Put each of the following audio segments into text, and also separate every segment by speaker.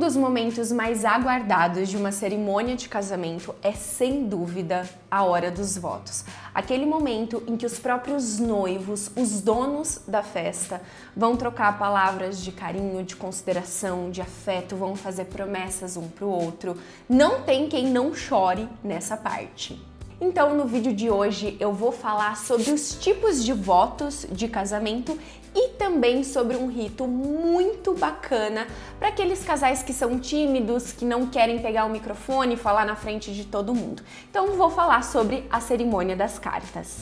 Speaker 1: dos momentos mais aguardados de uma cerimônia de casamento é, sem dúvida, a hora dos votos. Aquele momento em que os próprios noivos, os donos da festa, vão trocar palavras de carinho, de consideração, de afeto, vão fazer promessas um pro outro. Não tem quem não chore nessa parte. Então, no vídeo de hoje eu vou falar sobre os tipos de votos de casamento e também sobre um rito muito bacana para aqueles casais que são tímidos, que não querem pegar o microfone e falar na frente de todo mundo. Então, vou falar sobre a cerimônia das cartas.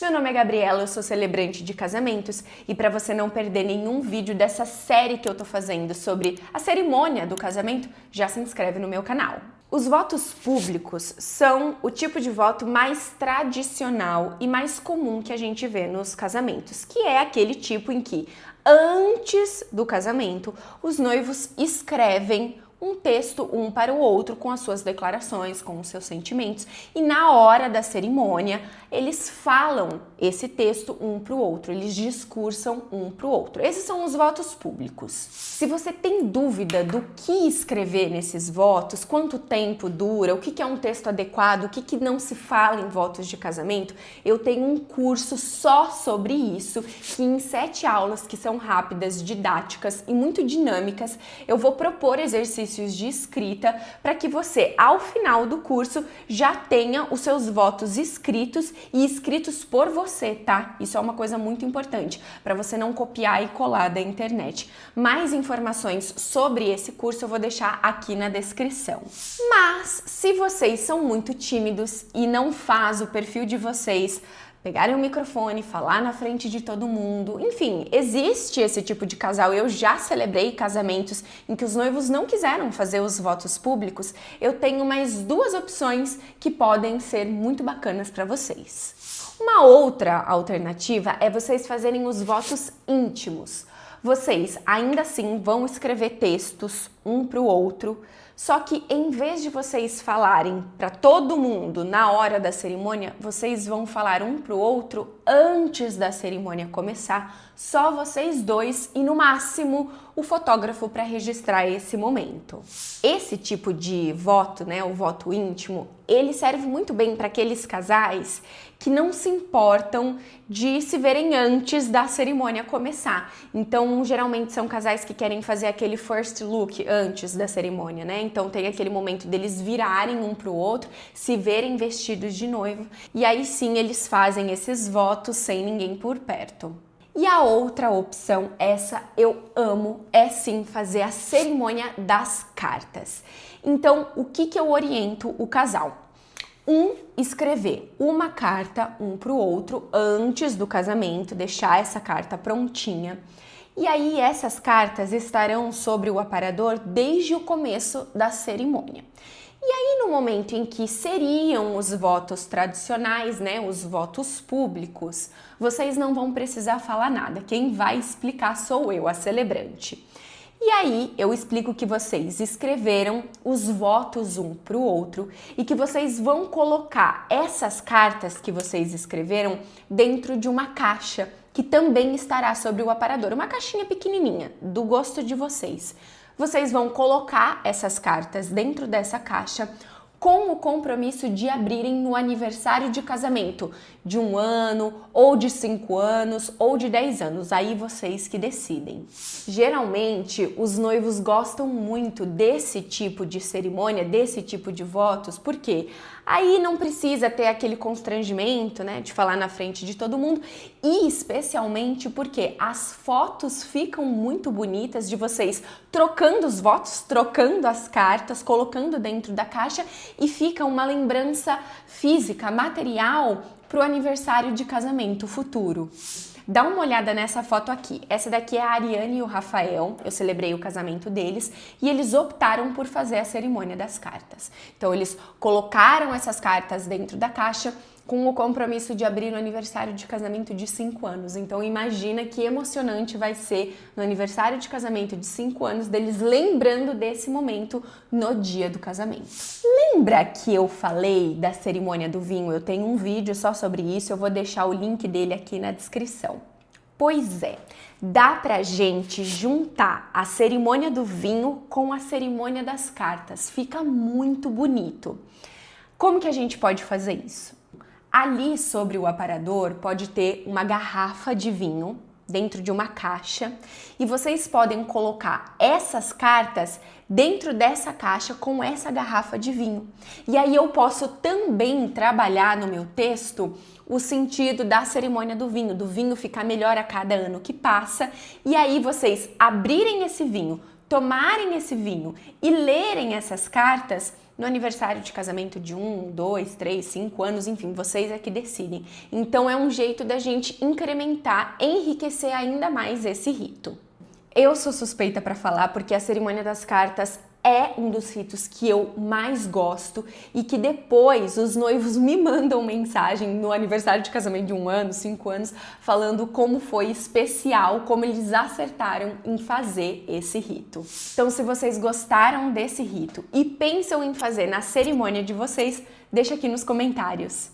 Speaker 1: Meu nome é Gabriela, eu sou celebrante de casamentos e para você não perder nenhum vídeo dessa série que eu tô fazendo sobre a cerimônia do casamento, já se inscreve no meu canal. Os votos públicos são o tipo de voto mais tradicional e mais comum que a gente vê nos casamentos, que é aquele tipo em que, antes do casamento, os noivos escrevem um texto um para o outro com as suas declarações, com os seus sentimentos, e na hora da cerimônia eles falam esse texto um para o outro, eles discursam um para o outro. Esses são os votos públicos. Se você tem dúvida do que escrever nesses votos, quanto tempo dura, o que é um texto adequado, o que não se fala em votos de casamento, eu tenho um curso só sobre isso, que em 7 aulas, que são rápidas, didáticas e muito dinâmicas, eu vou propor exercícios de escrita para que você, ao final do curso, já tenha os seus votos escritos e escritos por você, tá? Isso é uma coisa muito importante, para você não copiar e colar da internet. Mais informações sobre esse curso eu vou deixar aqui na descrição. Mas, se vocês são muito tímidos e não faz o perfil de vocês pegarem o microfone, falar na frente de todo mundo, enfim, existe esse tipo de casal. Eu já celebrei casamentos em que os noivos não quiseram fazer os votos públicos. Eu tenho mais 2 opções que podem ser muito bacanas para vocês. Uma outra alternativa é vocês fazerem os votos íntimos. Vocês ainda assim vão escrever textos um para o outro, só que em vez de vocês falarem para todo mundo na hora da cerimônia, vocês vão falar um para o outro antes da cerimônia começar, só vocês dois e no máximo o fotógrafo para registrar esse momento. Esse tipo de voto, né, o voto íntimo, ele serve muito bem para aqueles casais que não se importam de se verem antes da cerimônia começar. Então, geralmente são casais que querem fazer aquele first look antes da cerimônia, né? Então tem aquele momento deles virarem um pro outro, se verem vestidos de noivo, e aí sim eles fazem esses votos sem ninguém por perto. E a outra opção, essa eu amo, é sim fazer a cerimônia das cartas. Então, o que eu oriento o casal? Escrever uma carta um para o outro antes do casamento, deixar essa carta prontinha. E aí essas cartas estarão sobre o aparador desde o começo da cerimônia. E aí no momento em que seriam os votos tradicionais, né, os votos públicos, vocês não vão precisar falar nada. Quem vai explicar sou eu, a celebrante. E aí eu explico que vocês escreveram os votos um para o outro e que vocês vão colocar essas cartas que vocês escreveram dentro de uma caixa que também estará sobre o aparador, uma caixinha pequenininha, do gosto de vocês. Vocês vão colocar essas cartas dentro dessa caixa com o compromisso de abrirem no aniversário de casamento, de 1 ano, ou de 5 anos, ou de 10 anos, aí vocês que decidem. Geralmente, os noivos gostam muito desse tipo de cerimônia, desse tipo de votos, porque aí não precisa ter aquele constrangimento, né, de falar na frente de todo mundo, e especialmente porque as fotos ficam muito bonitas de vocês trocando os votos, trocando as cartas, colocando dentro da caixa, e fica uma lembrança física, material, para o aniversário de casamento futuro. Dá uma olhada nessa foto aqui. Essa daqui é a Ariane e o Rafael. Eu celebrei o casamento deles e eles optaram por fazer a cerimônia das cartas. Então eles colocaram essas cartas dentro da caixa com o compromisso de abrir no aniversário de casamento de 5 anos. Então imagina que emocionante vai ser no aniversário de casamento de 5 anos deles lembrando desse momento no dia do casamento. Lembra que eu falei da cerimônia do vinho? Eu tenho um vídeo só sobre isso, eu vou deixar o link dele aqui na descrição. Pois é, dá pra gente juntar a cerimônia do vinho com a cerimônia das cartas. Fica muito bonito. Como que a gente pode fazer isso? Ali sobre o aparador pode ter uma garrafa de vinho dentro de uma caixa e vocês podem colocar essas cartas dentro dessa caixa com essa garrafa de vinho. E aí eu posso também trabalhar no meu texto o sentido da cerimônia do vinho ficar melhor a cada ano que passa, e aí vocês abrirem esse vinho, tomarem esse vinho e lerem essas cartas no aniversário de casamento de 1, 2, 3, 5 anos, enfim, vocês é que decidem. Então é um jeito da gente incrementar, enriquecer ainda mais esse rito. Eu sou suspeita para falar porque a cerimônia das cartas é um dos ritos que eu mais gosto e que depois os noivos me mandam mensagem no aniversário de casamento de 1 ano, 5 anos, falando como foi especial, como eles acertaram em fazer esse rito. Então, se vocês gostaram desse rito e pensam em fazer na cerimônia de vocês, deixa aqui nos comentários.